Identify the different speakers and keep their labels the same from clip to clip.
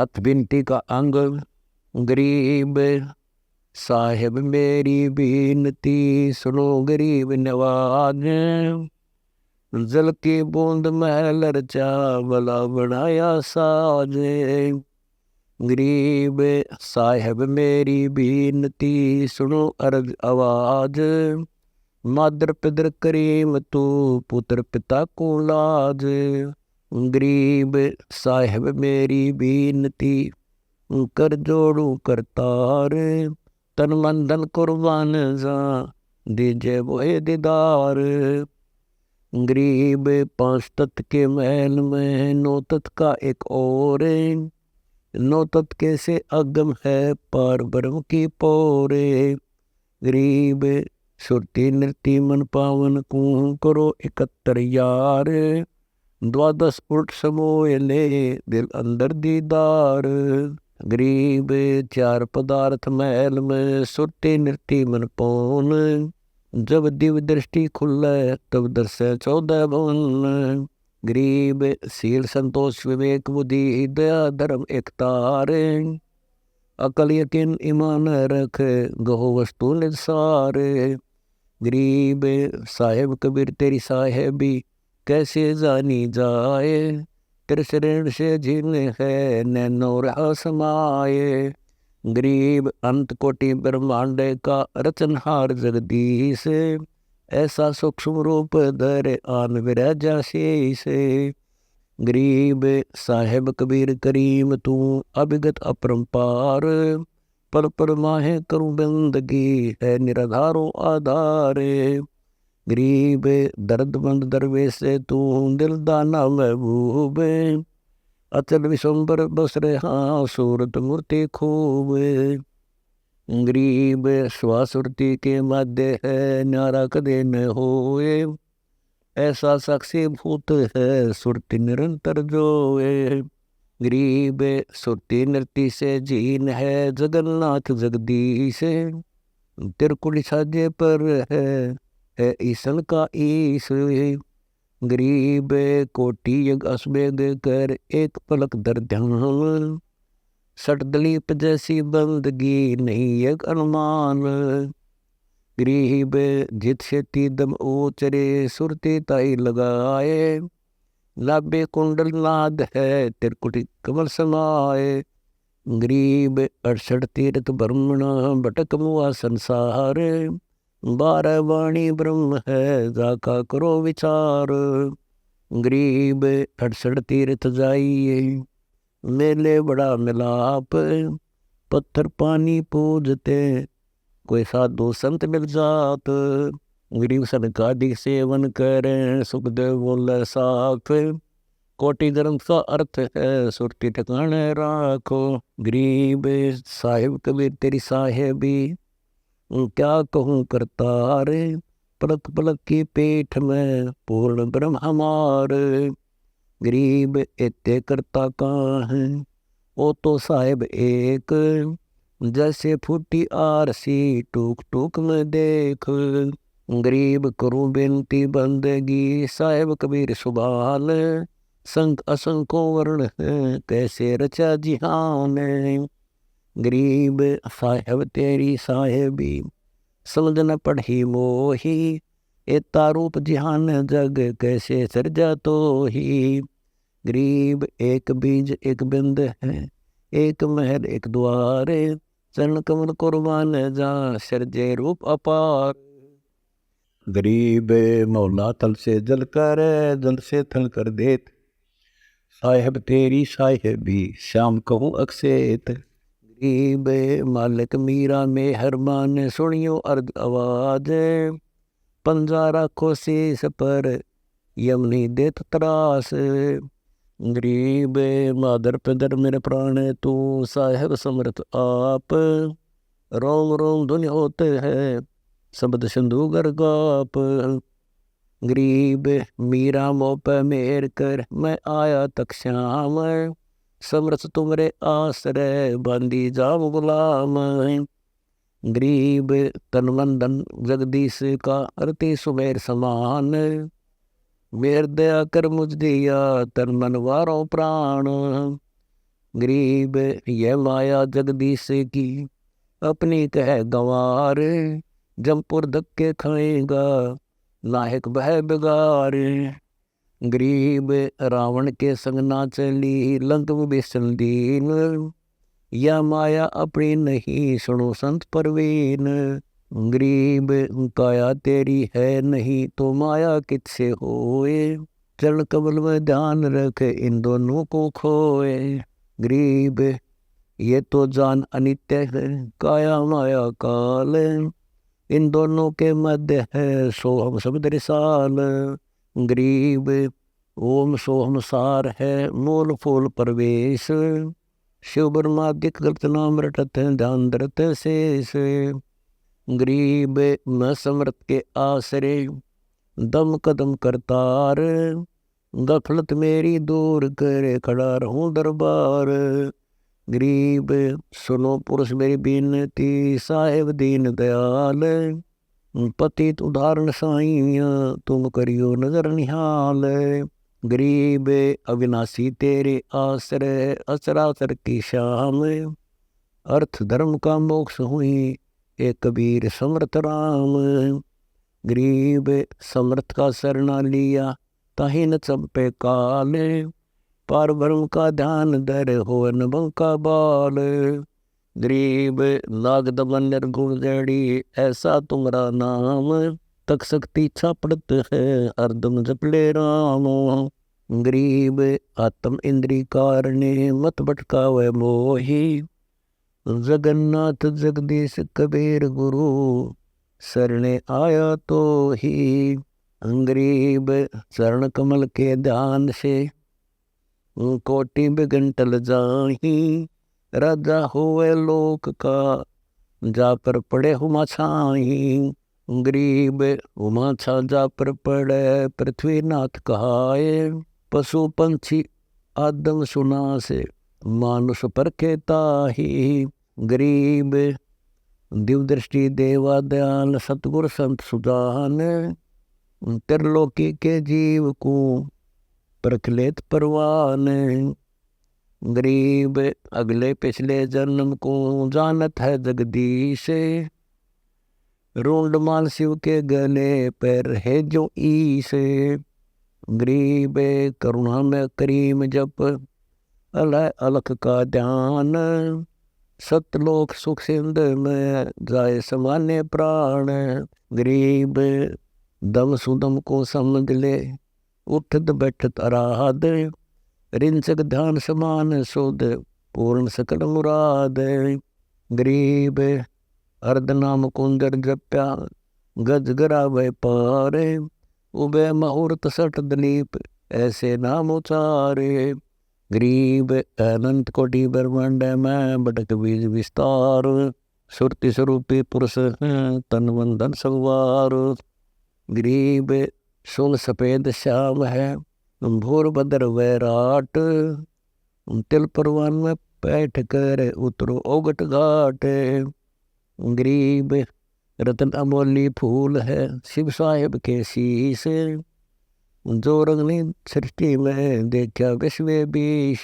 Speaker 1: हथ बिनती का अंग। गरीब साहिब मेरी बीनती सुनो गरीब नवाज। जल की बूंद महल रचा भला बनाया साज। गरीब साहिब मेरी बीनती सुनो अर्ज आवाज। मादर पिदर करीम तू पुत्र पिता को लाज। गरीब साहिब मेरी बीनती कर जोड़ू करतार। तन मन धन कुर्बान जा दीजे बोए दीदार। गरीब पांच तत्व के महल में नौ तत्व का एक और। नौ तत्व के से अगम है पार ब्रह्म की पोरे। गरीब सुरती नृति मन पावन को करो 71 यार। द्वादश उल्ट समोय ले दिल अंदर दीदार। गरीब चार पदार्थ महल में सुरती नृति मन पौन। जब दिव्य दृष्टि खुले तब दर्शे 14 भवन। गरीब शील संतोष विवेक बुद्धि दया धर्म एक तारे। अकल यकीन ईमान रख गहो वस्तु निसार। गरीब साहेब कबीर तेरी साहेबी कैसे जानी जाए। तेरे शरण से झील है नैनो रहा समाये। गरीब अंत कोटि ब्रह्मांड का रचनहार जगदीश। ऐसा सूक्ष्म रूप धर आन विराजा शेष। गरीब साहेब कबीर करीम तू अभिगत अपरंपार। पल पल माहे करूं बंदगी है निराधारो आधार। गरीब दर्दमंद दरवेश तू दिल दाना महबूब। अचल विश्वम्बर बस रहा सूरत मूर्ति खूब। गरीब श्वासुरति के मध्य है न्यारा कदे न होए। ऐसा साक्षी भूत है सुरति निरंतर जोए। गरीब सुरति नृति से जीन है जगन्नाथ जगदीश। तिरकुड़ी साजे पर है ईसन का ईश। गरीब कोटि यज्ञ अश्वेग कर एक पलक दर ध्यान। सट दलीप जैसी बंदगी नहीं यज्ञ अनुमान। गरीब जित शेती दम ओचरे सुरती ताई लगाए। लाभे कुंडल नाद है तिरकुटी कमल समाए। गरीब 68 तीर्थ ब्रह्मण भटक मुआ संसार। 12 वाणी ब्रह्म है जाका करो विचार। गरीब 68 तीर्थ जाइए मेले बड़ा मिलाप। पत्थर पानी पूजते कोई साधु संत मिल जात। गरीब सनकादि सेवन करें सुखदेव बोले साफ। कोटि धर्म का अर्थ है सुरती ठिकाने राखो। गरीब साहिब कबीर तेरी साहेबी क्या कहूँ करतार। पलक पलक की पेट में पूर्ण ब्रह्म हमारे। गरीब इत्ते करता कहाँ है वो तो साहिब एक। जैसे फूटी आरसी टूक टूक में देख। गरीब करूं बेनती बंदगी साहिब कबीर सुभान। संग असंको वर्ण है कैसे रचा जिहान। गरीब साहिब तेरी साहेबी समझ न पढ़ी मोही। एता रूप जिहान जग कैसे सर्जा तो ही। गरीब एक बीज एक बिंद है एक महल एक द्वार। चरण कमल कुर्बान जा सर्जे रूप अपार। गरीब मौला तल से जल कर जल से थल कर देत। साहेब तेरी साहेबी श्याम कहूँ अक्षेत। गरीब मालिक मीरा में हरमान सुनियो अर्ध आवाज। पंजा राखो शीस पर यमनी देत त्रास। गरीब मादर पिदर मेरे प्राण तू साहेब समर्थ आप। रोम रोम धुनि होते हैं शब्द सिंधु गरगाप। गरीब मीरा मोह पे मेर कर मैं आया तक श्याम। समर्थ तुमरे आश्रय बांधी जाम गुलाम। गरीब तन मन धन जगदीश का अरति सुमेर समान। मेर दया कर मुझ दिया तन मन वारों प्राण। गरीब यह माया जगदीश की अपनी कह गंवार, जमपुर धक्के खाएगा लायक बह बिगार। गरीब रावण के संग ना चली लंक विभीषण दीन, या माया अपनी नहीं सुनो संत परवीन। गरीब काया तेरी है नहीं तो माया किससे होए, चरण कमल में ध्यान रख इन दोनों को खोए। गरीब ये तो जान अनित्य है काया माया काल, इन दोनों के मध्य है सोहम शब्द रिसाल। गरीब ओम सोहम सार है मूल फूल प्रवेश, शिव ब्रह्मादिक गलत नाम रटत ध्यान धरत शेष। गरीब मैं समर्थ के आसरे दम कदम करतार, गफलत मेरी दूर करे खड़ा रहूं दरबार। गरीब सुनो पुरुष मेरी बिनती साहेब दीन दयाल, पतित उदाहरण साइया तुम करियो नजर निहाल। गरीब अविनाशी तेरे आश्रय अचराचर की शाम, अर्थ धर्म का मोक्ष हुई एक कबीर समर्थ राम। गरीब समर्थ का शरणा लिया ताहि न चंपे काल, पार ब्रह्म का ध्यान धर हो नभं का बाल। गरीब नाग दमन निर्गुण जड़ी ऐसा तुम्हारा नाम, तक शक्ति छापड़त है हरदम जपले राम। गरीब आत्म इंद्री कारणे मत भटकावे मोही, जगन्नाथ जगदीश कबीर गुरु शरणे आया तो ही। गरीब चरण कमल के ध्यान से कोटि बिघन टल जाही, राजा होवे लोक का जा पर पड़े हुमा छाई। गरीब हुमा छा जा पर पड़े पृथ्वी नाथ कहाए, पशु पंछी आदम सुना से मानुष पर के ताही। गरीब दिव दृष्टि देवा दयाल सतगुर संत सुजान, त्रिलोकी के जीव को प्रखलेत परवान। गरीब अगले पिछले जन्म को जानत है जगदीश, रूंड माल शिव के गले पैर है जो ईश। गरीब करुणा में करीम जप अलय अलख का ध्यान, सतलोक सुख सिंध में जाए समान्य प्राण। गरीब दम सुदम को समझ ले उठत बैठत आराध, रिंचक ध्यान समान शुद्ध पूर्ण सकल मुराद। गरीब अर्धनाम कुंजर जप्या गज गरावे पारे, उबे मुहूर्त सठ दलीप ऐसे नाम उचारे। गरीब अनंत कोटि ब्रह्मांड में बटक बीज विस्तार, सुरति स्वरूपी पुरुष तन मन धन सगवार। गरीब सोल सफेद श्याम है भोर बदर वैराट, तिल परवान में बैठ कर उतरो ओगट घाट। गरीब रतन अमोली फूल है शिव साहेब के शीश, जो रंगनी सृष्टि में देखा विश्व बीश।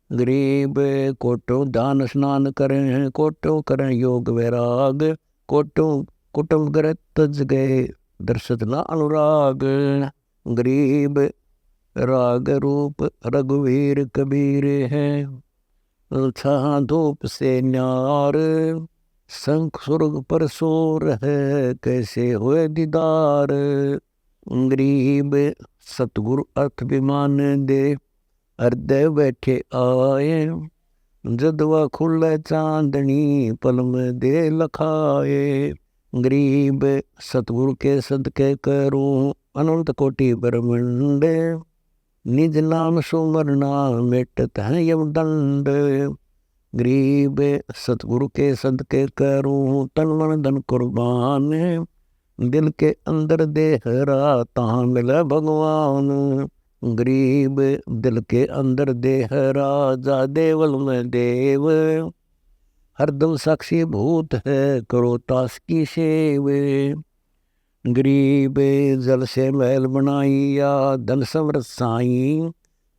Speaker 1: गरीब कोटों दान स्नान करें कोटों करें योग वैराग, कोटों कुटुम ग्रह तज गए दर्शत ना अनुराग। गरीब राग रूप रघुवीर कबीर है, छा धूप से न्यार, शंख सुरग पर सोर है कैसे हुए दीदार। गरीब सतगुरु अर्थ विमान दे हृदय बैठे आए, जदवा खुले चांदनी पल में दे लखाए। गरीब सतगुरु के सदके करूं अनंत कोटि ब्रह्मांड, निज नाम सुमरना मिटत है यम दंड। गरीब सतगुरु के सदके करूं तन मन धन कुर्बान, दिल के अंदर देहरा तहाँ मिले भगवान। गरीब दिल के अंदर देहरा जा देवल में देव, हरदम साक्षी भूत है करो तास की सेव। गरीब जल से महल बनाइया धन समृत साई,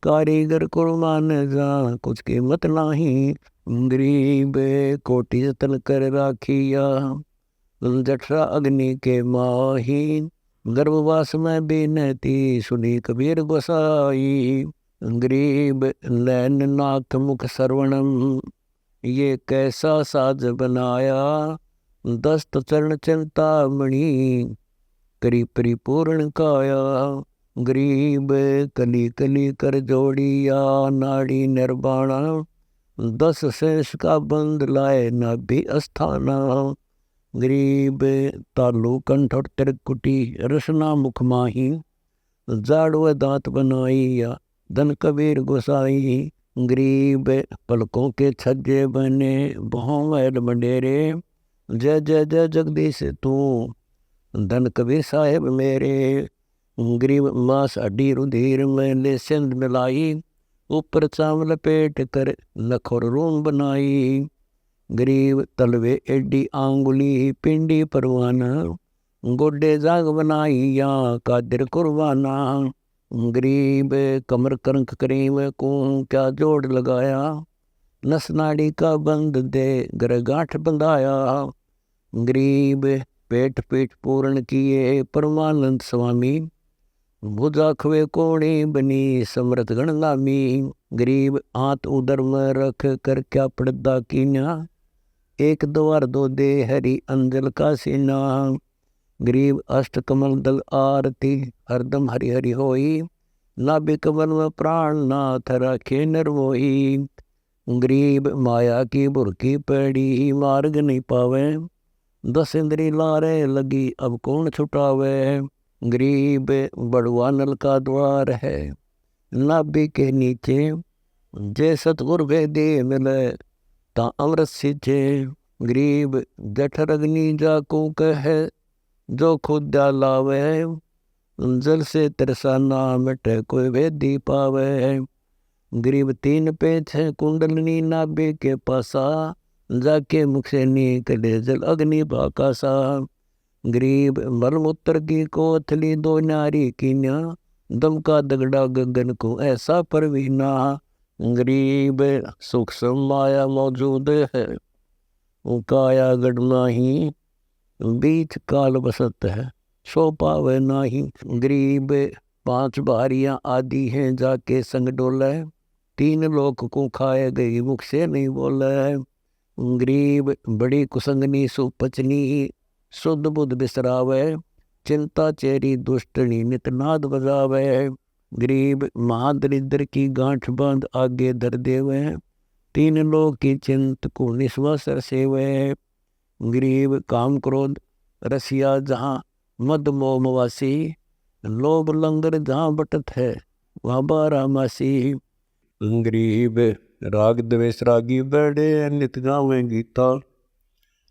Speaker 1: कारीगर कुर्बान जा कुछ कीमत नाही। गरीब कोटि जतन कर राखिया जठरा अग्नि के माही। गर्भवास में बेनती सुनी कबीर गोसाई। गरीब नैन नाक मुख श्रवणम ये कैसा साज बनाया। दस्त चरण चिंता मणि करी परिपूर्ण काया। गरीब कली कली कर जोड़िया नाड़ी निर्वाणा। 10 शेष का बंद लाए नाभि अस्थाना। गरीब तालु कंठ और त्रिकुटी रसना मुख माही। जाड़ुए दांत बनाइया धन कबीर गोसाई। गरीब पलकों के छज्जे बने बहु महल मंडेरे। जय जय जय जगदीश तू धन कबीर साहेब मेरे। गरीब मांस हड्डी रुधिर में ले सिंध मिलाई। ऊपर चावल पेट कर लखोर रूम बनाई। गरीब तलवे एडी आंगुली पिंडी परवाना। गोडे जाग बनाई या कादिर कुर्बाना। गरीब कमर करंक करीब को क्या जोड़ लगाया। नस नाड़ी का बंद दे गर गांठ बंधाया। गरीब पेट पीठ पूर्ण किए परमानंद स्वामी। भुजा खवे कोणी बनी समृत गण नामी। गरीब हाथ उदर में रख कर क्या पड़दा कीन्या। एक द्वार दो दे हरि अंजल का सीना। गरीब अष्ट कमल दल आरती हरदम हरि हरि होई। नाभि कमल में प्राण नाथ रखे निर्मोही। गरीब माया की बुरकी पड़ी मार्ग नहीं पावे। 10 इंद्री लारे लगी अब कौन छुटावे। गरीब बड़ुआ नल का द्वार है नाभि के नीचे। जय सतगुर वेदे मिले ता अमृत सींचे। गरीब जठर अग्नि जाको कहे जो खुद लावे। जल से तरसा ना मिटे कोई वेदी पावे। गरीब 3 पेच है कुंडलनी नाभि के पासा। जाके मुख से निकले जल अग्नि बाकासा। गरीब मलमूत्र की कोथली 2 नारी कीन्या। दम का दगड़ा गगन को ऐसा परवीना। गरीब सूक्ष्म माया मौजूद है काया गढ़ नाही। बीच काल बसत है सो पावे नाही। गरीब 5 बारियां आदि हैं जाके संग डोले। 3 लोक को खाए गई मुख से नहीं बोले। गरीब बड़ी कुसंगनी सुपचनी शुद्ध बुद्ध बिसरावे। चिंता चेरी दुष्टनी नितनाद बजावे। गरीब महादरिद्र की गांठ बांध आगे धर देवे। 3 लोक की चिंत को निस्वासर सेवे। गरीब काम क्रोध रसिया जहाँ मद मोमवासी। लोभ लंगर जहाँ बटत है वहाँ 12 मासी। गरीब राग द्वेष रागी बैठे नित गावे गीता।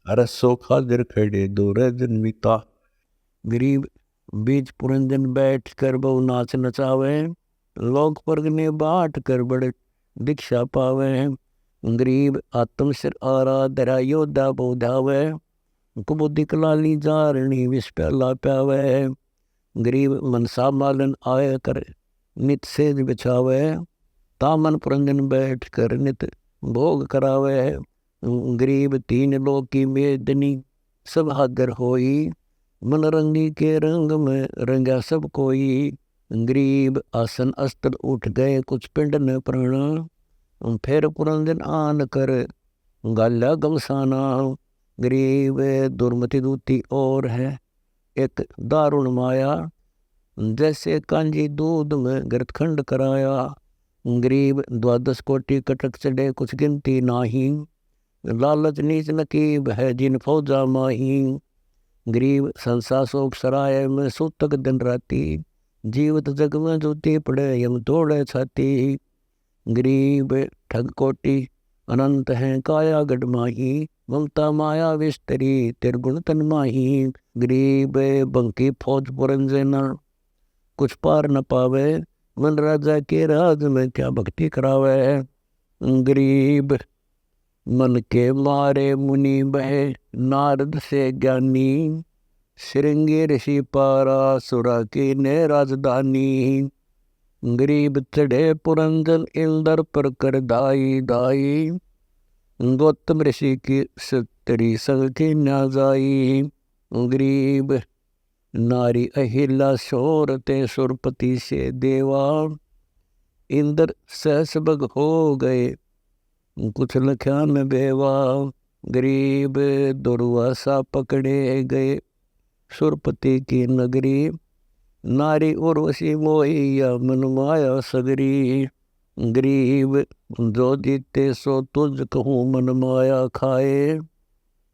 Speaker 1: रसो खादर खड़े दूर जन्मिता। गरीब बीज पुरंजन बैठ कर बहु नाच नचावे। लोक परगने बाट कर बड़े दीक्षा पावे। गरीब आत्म सिर आराधरा योद्धा बोधावे। कुबुद्धि कलाली जारणी विष प्याला प्यावे। गरीब मनसा मालन आय कर नित सेज बिछावे। तामन पुरंजन बैठ कर नित भोग करावे। गरीब 3 लोक की मेदनी सब हादर होई। मन रंगी के रंग में रंगा सब कोई। गरीब आसन अस्त्र उठ गए कुछ पिंड न प्राण। फिर पुरंजन आन कर गाल्या गमसाना। गरीब दुर्मति दूती और है एक दारुण माया। जैसे कांजी दूध में गृतखंड कराया। गरीब 12 कोटि कटक चढ़े कुछ गिनती नाही। लालच नीच नकीब है जिन फौजा माही। गरीब संसा शोक सराय में सूतक दिन राती। जीवत जग में जूती पड़े यम तोड़े छाती। गरीब ठग कोटि अनंत हैं काया गढ़ माही। ममता माया विस्तरी तिरगुण तन माही। गरीब बंकी फौज पुरंजना कुछ पार न पावे। मन राजा के राज में क्या भक्ति करावे। गरीब मन के मारे मुनि बहे नारद से ज्ञानी। श्रृंगी ऋषि पारा सुरा की ने राजधानी। गरीब चढ़े पुरंजन इंदर पर कर दाई दाई, गौतम ऋषि की तेरी संग की न जाई। गरीब नारी अहिला शोरते सुरपति से देवा, इंद्र सहस बग हो गए कुछ लख्या में बेवा। गरीब दुर्वासा पकड़े गए सुरपति की नगरी, नारी उर्वशी मोहिया मन माया सगरी। गरीब जो जीते सो तुझ कहूँ मन माया खाए,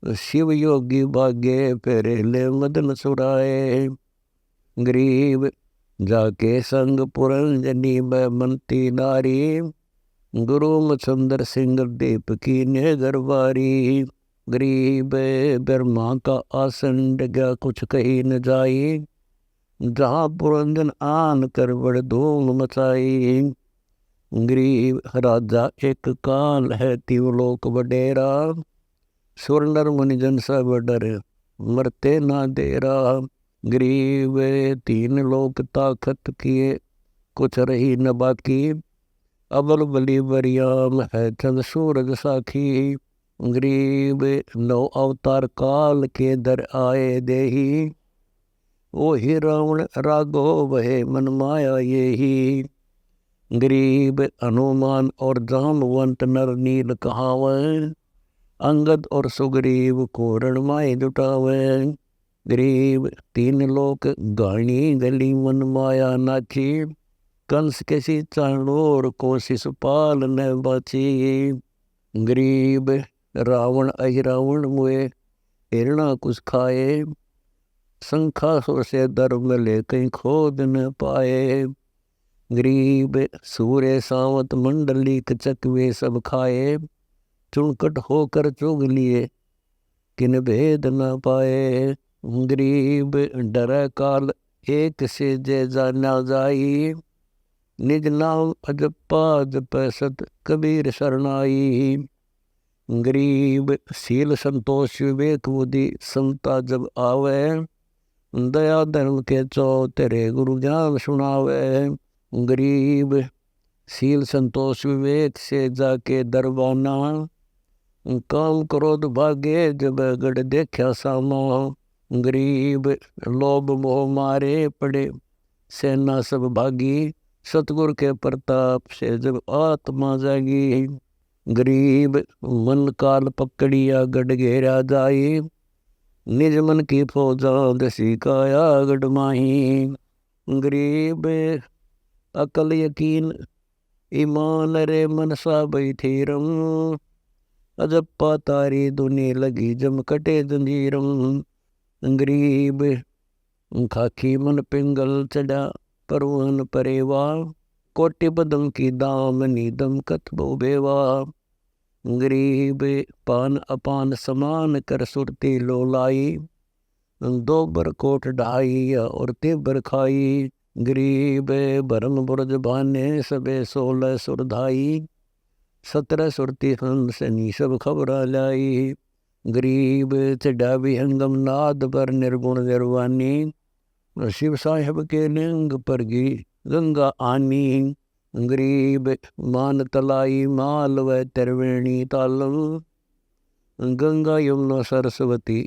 Speaker 1: शिव योगी भाग्य फेरे ले मदन सुराए। गरीब जाके संग पुरंजनी में मनती नारी, गुरु मचंद्र सिंह दीप की ने दरबारी। गरीब ब्रह्मा का आसन डगा कुछ कही न जाई, जहाँ पुरंजन आन कर बड़ धूम मचाई। गरीब राजा एक काल है त्रिलोक वडेरा, सुर नर मुनिजन सब डर मरते ना देरा। गरीब तीन लोक ताकत किए कुछ रही न बाकी, अबल बली बरियाम है चंद सूरज साखी। गरीब नौ अवतार काल के दर आए देही, ओ ही रावण रागो वहे मन माया यही। गरीब हनुमान और जामवंत नर नील कहावन, अंगद और सुग्रीव को रणमाए जुटावे। गरीब तीन लोक गाणी गली मन माया नाची, कंस के सी चाणोर को शिशुपाल न बाची। गरीब रावण अहिरावण मुए हिरणा कुछ खाए, शंखासुर से धर्म ले कहीं खोद न पाए। गरीब सूर्य सावत मंडली चकवे सब खाए, चुनकट होकर चुग लिए किन भेद न पाए। गरीब डर काल एक से जय जाना जाई, निज नाम अजपा जप सत कबीर शरणाई। गरीब शील संतोष विवेक बुद्धि समता जब आवे, दया धर्म के चौ तेरे गुरु ज्ञान सुनावे। गरीब शील संतोष विवेक से जाके दरबाना, काम क्रोध भागे जब गढ़ देखा सामा। गरीब लोभ मोह मारे पड़े सेना सब भागी, सतगुरु के प्रताप से जब आत्मा जागी। गरीब मन काल पकड़िया गढ़ घेरा जाई, निज मन की फौजा दसी काया गढ़ माही। गरीब अकल यकीन ईमान रे मनसा बैठीरम, अजप्पा तारी दुनी लगी जम कटे जंजीरम। गरीब खाकी मन पिंगल चढ़ा परवन परेवा, कोटि बदम की दाम नीदम कतबो बेवा। गरीब पान अपान समान कर सुरती लोलाई, दो बर कोट ढाई और तिबर खाई। गरीब भरम बुरज भाने सबे 16 सुरधाई, 17 सुरती हंसनी सब खबरा लाई। गरीब चढ़ा विहंगम नाद पर निर्गुण निर्वाणी, शिव साहेब के लिंग पर गिरी गंगा आनी। गरीब मान तलाई माल व त्रिवेणी तालम, गंगा यमुना सरस्वती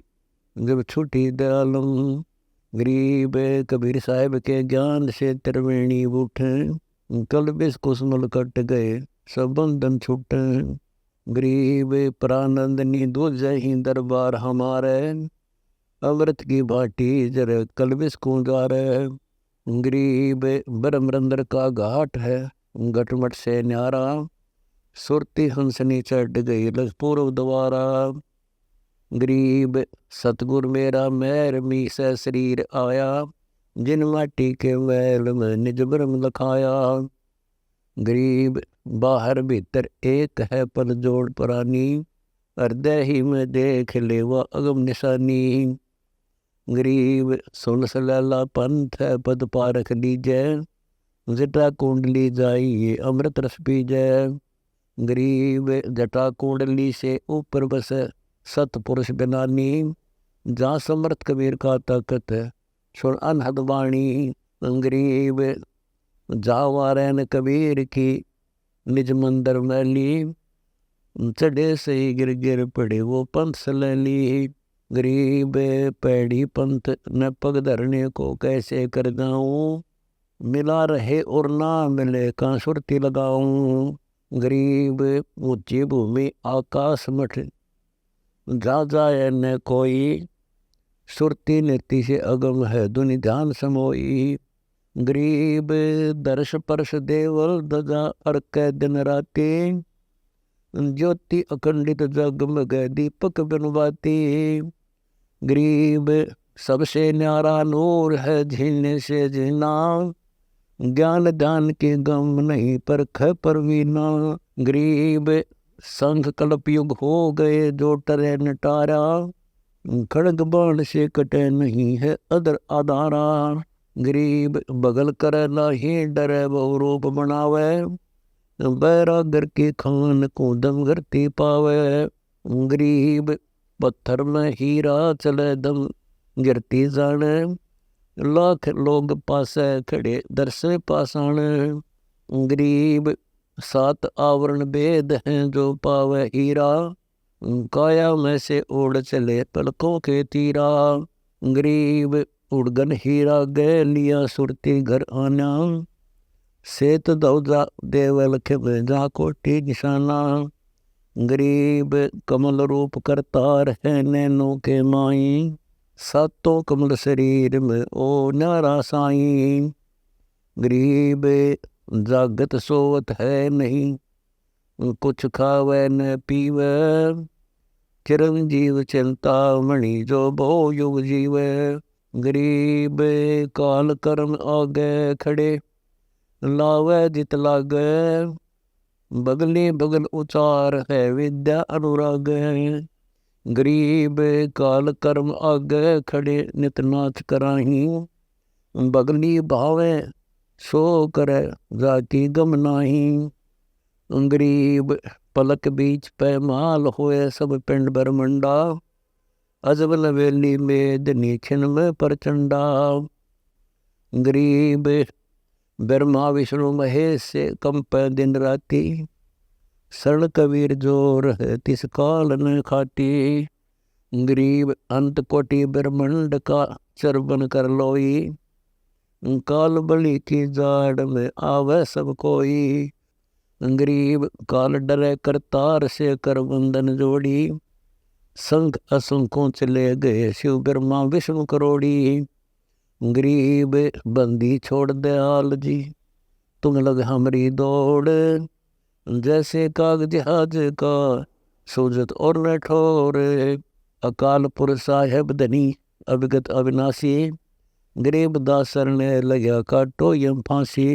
Speaker 1: जब छुटी दयालम। गरीब कबीर साहेब के ज्ञान से त्रिवेणी उठे, कल बिस कुसमल कट गए सब बंधन छूटे। गरीब प्रानंदनी दूज ही दरबार हमारे, अमृत की भाटी जर कलबिस कुंजार। गरीब ब्रह्मरंद्र का घाट है घटमट से न्यारा, सुरती हंसनी चढ़ गई लग पूर्व द्वारा। गरीब सतगुर मेरा मैर मी से शरीर आया, जिन माटी के मैल में निज ब्रह्म लखाया। गरीब बाहर भीतर एक है पद जोड़ प्राणी, हृदय ही में देख ले वह अगम निशानी। गरीब सुन सलाला पंथ है पद पारख लीजै, जटा कुंडली जाइए अमृत रस पीजै। गरीब जटा कुंडली से ऊपर बस सतपुरुष बिनानी, जहाँ समर्थ कबीर का ताकत है सुन अनहद वाणी। गरीब जावा रैन कबीर की निज मंदिर मैली, चढ़े सही गिर गिर पड़े वो पंथ सलैली। गरीब पैड़ी पंथ न पग धरने को कैसे कर जाऊं, मिला रहे और ना मिले कहाँ सुरती लगाऊं। गरीब ऊंची भूमि आकाश मठ, जा जाए न कोई, सुरती नीति से अगम है दुनि ध्यान समोई। गरीब दर्श परश देवल दजा अर्क दिन राती, ज्योति अखंडित जगमग दीपक बिनवाती। गरीब सबसे न्यारा नूर है झीलने से जीना, ज्ञान ध्यान के गम नहीं परख परवीना। गरीब संघ कल्प युग हो गए जो टरे नटारा, खड़ग बाण से कटे नहीं है अदर आधारा। गरीब बगल करे नाही डरे बहु रूप बनावे, बैरागर के खान को दम करती पावे। गरीब पत्थर में हीरा चले दम गिरती जाने, लाख लोग पासे खड़े दर्शे पाषाण। गरीब सात आवरण वेद हैं जो पावे हीरा, काया में से ओढ़ चले पलकों के तीरा। गरीब उड़गन हीरा गए लिया सुरती घर आना, सेत दौजा देवल के जा कोटि निशाना। गरीब कमल रूप करतार है नैनों के माई, सातों कमल शरीर में ओ न्यारा साईं। गरीब जागत सोवत है नहीं, कुछ खावे न पीवे, चिरंजीव चिंता मणि जो बहु युग जीवे। गरीब काल कर्म आगे खड़े, लावे जित लागे, बगले बगल उचार है विद्या अनुराग। गरीब काल कर्म आगे खड़े नित नाथ कराही, बगली भावे सो करे जाकी गम नाही। गरीब पलक बीच पैमाल होए सब पिंड बरमंडा, अजब लवेली में दनी छिन में प्रचंडा। गरीब ब्रह्मा विष्णु महेश से कंप दिन राती, शरण कबीर जोर है तिस काल न खाती। गरीब अंत कोटि ब्रह्मंड का चरबन कर लोई, काल बलि की जाड़ में आवे सब कोई। गरीब काल डरे करतार से कर बंधन जोड़ी, संख असंखों चले गए शिव ब्रह्मा विष्णु करोड़ी। गरीब बंदी छोड़ दे हाल जी, तुम लग हमारी दौड़, जैसे कागज जहाज का सूझत और न ठोर। अकाल पुर साहेब धनी अविगत अविनाशी, गरीब दासर ने लगा काटो यम फांसी।